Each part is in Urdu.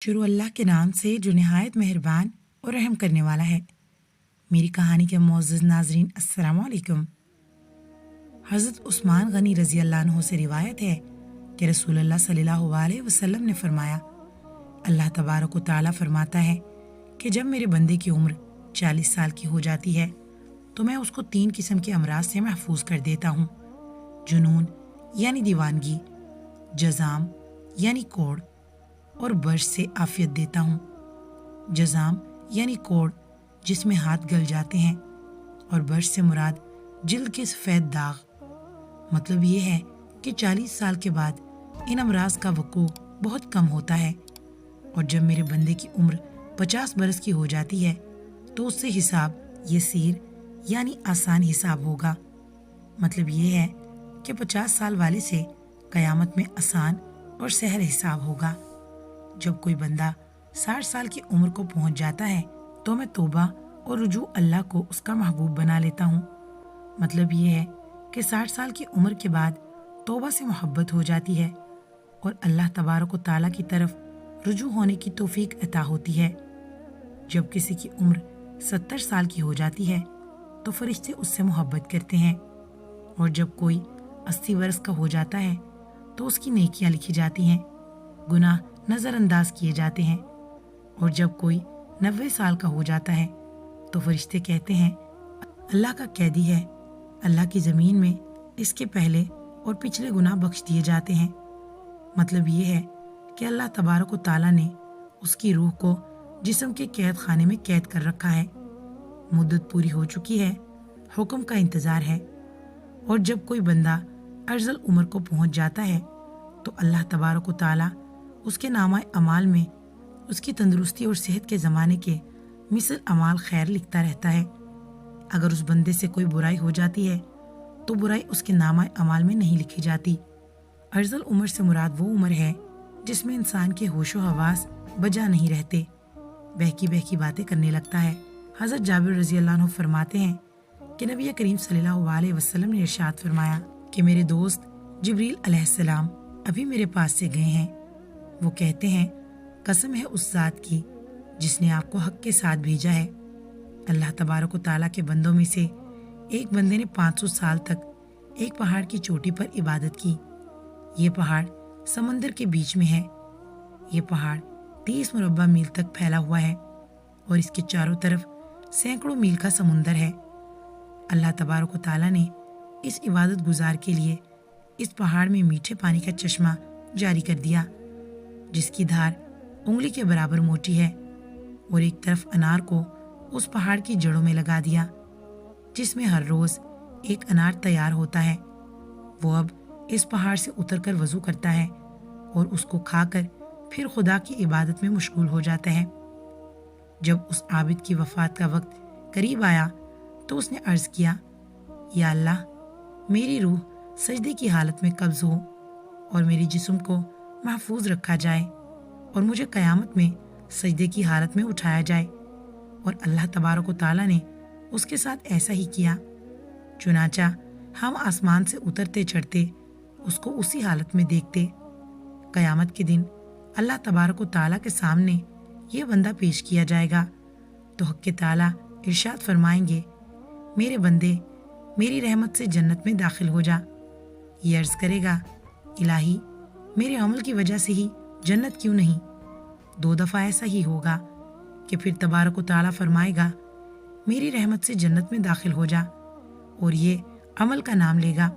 شروع اللہ کے نام سے جو نہایت مہربان اور رحم کرنے والا ہے۔ میری کہانی کے معزز ناظرین السلام علیکم۔ حضرت عثمان غنی رضی اللہ عنہ سے روایت ہے کہ رسول اللہ صلی اللہ علیہ وسلم نے فرمایا، اللہ تبارک و تعالیٰ فرماتا ہے کہ جب میرے بندے کی عمر 40 سال کی ہو جاتی ہے تو میں اس کو 3 قسم کے امراض سے محفوظ کر دیتا ہوں: جنون یعنی دیوانگی، جزام یعنی کوڑ، اور برش سے عافیت دیتا ہوں۔ جزام یعنی کوڑ جس میں ہاتھ گل جاتے ہیں، اور برش سے مراد جلد کے سفید داغ۔ مطلب یہ ہے کہ 40 سال کے بعد ان امراض کا وقوع بہت کم ہوتا ہے، اور جب میرے بندے کی عمر 50 برس کی ہو جاتی ہے تو اس سے حساب یسیر یعنی آسان حساب ہوگا۔ مطلب یہ ہے کہ 50 سال والے سے قیامت میں آسان اور سہل حساب ہوگا۔ جب کوئی بندہ 60 سال کی عمر کو پہنچ جاتا ہے تو میں توبہ اور رجوع اللہ کو اس کا محبوب بنا لیتا ہوں۔ مطلب یہ ہے کہ 60 سال کی عمر کے بعد توبہ سے محبت ہو جاتی ہے اور اللہ تبارک و تعالیٰ کی طرف رجوع ہونے کی توفیق عطا ہوتی ہے۔ جب کسی کی عمر 70 سال کی ہو جاتی ہے تو فرشتے اس سے محبت کرتے ہیں، اور جب کوئی 80 برس کا ہو جاتا ہے تو اس کی نیکیاں لکھی جاتی ہیں، گناہ نظر انداز کیے جاتے ہیں، اور جب کوئی 90 سال کا ہو جاتا ہے تو فرشتے کہتے ہیں اللہ کا قیدی ہے، اللہ کی زمین میں اس کے پہلے اور پچھلے گناہ بخش دیے جاتے ہیں۔ مطلب یہ ہے کہ اللہ تبارک و تعالیٰ نے اس کی روح کو جسم کے قید خانے میں قید کر رکھا ہے، مدت پوری ہو چکی ہے، حکم کا انتظار ہے، اور جب کوئی بندہ ارذل عمر کو پہنچ جاتا ہے تو اللہ تبارک و تعالیٰ اس کے نامہ اعمال میں اس کی تندرستی اور صحت کے زمانے کے مثل اعمال خیر لکھتا رہتا ہے۔ اگر اس بندے سے کوئی برائی ہو جاتی ہے تو برائی اس کے نامہ اعمال میں نہیں لکھی جاتی۔ ارذل عمر سے مراد وہ عمر ہے جس میں انسان کے ہوش و حواس بجا نہیں رہتے، بہکی بہکی باتیں کرنے لگتا ہے۔ حضرت جابر رضی اللہ عنہ فرماتے ہیں کہ نبی کریم صلی اللہ علیہ وسلم نے ارشاد فرمایا کہ میرے دوست جبریل علیہ السلام ابھی میرے پاس سے گئے ہیں۔ وہ کہتے ہیں قسم ہے اس ذات کی جس نے آپ کو حق کے ساتھ بھیجا ہے، اللہ تبارک و تعالیٰ کے بندوں میں سے ایک بندے نے 500 سال تک ایک پہاڑ کی چوٹی پر عبادت کی۔ یہ پہاڑ سمندر کے بیچ میں ہے۔ یہ پہاڑ 30 مربع میل تک پھیلا ہوا ہے اور اس کے چاروں طرف سینکڑوں میل کا سمندر ہے۔ اللہ تبارک و تعالیٰ نے اس عبادت گزار کے لیے اس پہاڑ میں میٹھے پانی کا چشمہ جاری کر دیا جس کی دھار انگلی کے برابر موٹی ہے، اور ایک طرف انار کو اس پہاڑ کی جڑوں میں لگا دیا جس میں ہر روز ایک انار تیار ہوتا ہے۔ وہ اب اس پہاڑ سے اتر کر وضو کرتا ہے اور اس کو کھا کر پھر خدا کی عبادت میں مشغول ہو جاتا ہے۔ جب اس عابد کی وفات کا وقت قریب آیا تو اس نے عرض کیا، یا اللہ، میری روح سجدے کی حالت میں قبض ہو اور میری جسم کو محفوظ رکھا جائے، اور مجھے قیامت میں سجدے کی حالت میں اٹھایا جائے۔ اور اللہ تبارک و تعالیٰ نے اس کے ساتھ ایسا ہی کیا۔ چنانچہ ہم آسمان سے اترتے چڑھتے اس کو اسی حالت میں دیکھتے۔ قیامت کے دن اللہ تبارک و تعالیٰ کے سامنے یہ بندہ پیش کیا جائے گا تو حق کے تعالیٰ ارشاد فرمائیں گے، میرے بندے میری رحمت سے جنت میں داخل ہو جا۔ یہ عرض کرے گا، الہی، میرے عمل کی وجہ سے ہی جنت کیوں نہیں؟ 2 دفعہ ایسا ہی ہوگا کہ پھر تبارک و تعالیٰ فرمائے گا، میری رحمت سے جنت میں داخل ہو جا، اور یہ عمل کا نام لے گا۔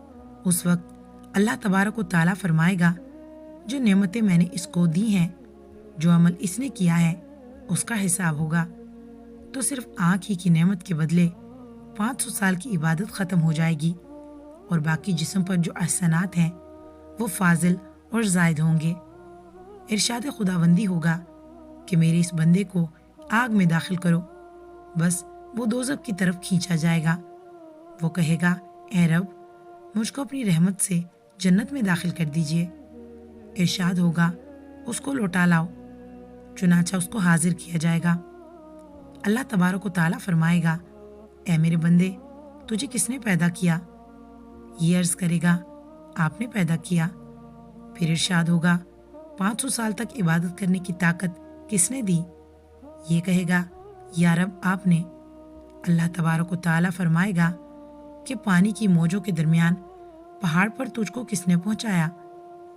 اس وقت اللہ تبارک و تعالیٰ فرمائے گا، جو نعمتیں میں نے اس کو دی ہیں، جو عمل اس نے کیا ہے، اس کا حساب ہوگا۔ تو صرف آنکھ ہی کی نعمت کے بدلے 500 سال کی عبادت ختم ہو جائے گی، اور باقی جسم پر جو احسانات ہیں وہ فاضل اور زائد ہوں گے۔ ارشاد خداوندی ہوگا کہ میرے اس بندے کو آگ میں داخل کرو، بس وہ دوزخ کی طرف کھینچا جائے گا۔ وہ کہے گا، اے رب، مجھ کو اپنی رحمت سے جنت میں داخل کر دیجئے۔ ارشاد ہوگا، اس کو لوٹا لاؤ۔ چنانچہ اس کو حاضر کیا جائے گا۔ اللہ تبارک و تعالیٰ فرمائے گا، اے میرے بندے، تجھے کس نے پیدا کیا؟ یہ عرض کرے گا، آپ نے پیدا کیا۔ پھر ارشاد ہوگا، 500 سال تک عبادت کرنے کی طاقت کس نے دی؟ یہ کہے گا یا رب آپ نے۔ اللہ تبارک و تعالیٰ فرمائے گا کہ پانی کی موجوں کے درمیان پہاڑ پر تجھ کو کس نے پہنچایا؟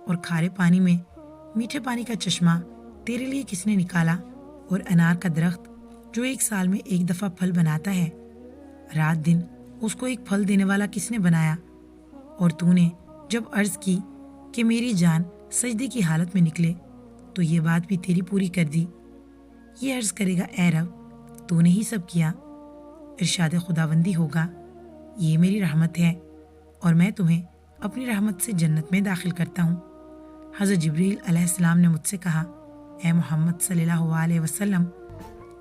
اور کھارے پانی میں میٹھے پانی کا چشمہ تیرے لیے کس نے نکالا؟ اور انار کا درخت جو ایک سال میں ایک دفعہ پھل بناتا ہے، رات دن اس کو ایک پھل دینے والا کس نے بنایا؟ اور تو نے جب عرض کی کہ میری جان سجدے کی حالت میں نکلے تو یہ بات بھی تیری پوری کر دی۔ یہ عرض کرے گا اے رب تو نے ہی سب کیا۔ ارشاد خداوندی ہوگا یہ میری رحمت ہے اور میں تمہیں اپنی رحمت سے جنت میں داخل کرتا ہوں۔ حضرت جبریل علیہ السلام نے مجھ سے کہا اے محمد صلی اللہ علیہ وسلم،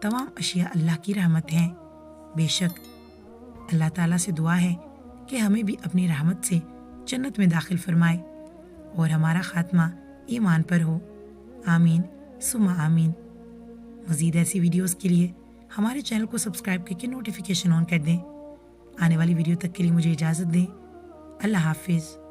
تمام اشیاء اللہ کی رحمت ہیں، بے شک اللہ تعالیٰ سے دعا ہے کہ ہمیں بھی اپنی رحمت سے جنت میں داخل فرمائے اور ہمارا خاتمہ ایمان پر ہو، آمین ثم آمین۔ مزید ایسی ویڈیوز کے لیے ہمارے چینل کو سبسکرائب کر کے نوٹیفیکیشن آن کر دیں۔ آنے والی ویڈیو تک کے لیے مجھے اجازت دیں۔ اللہ حافظ۔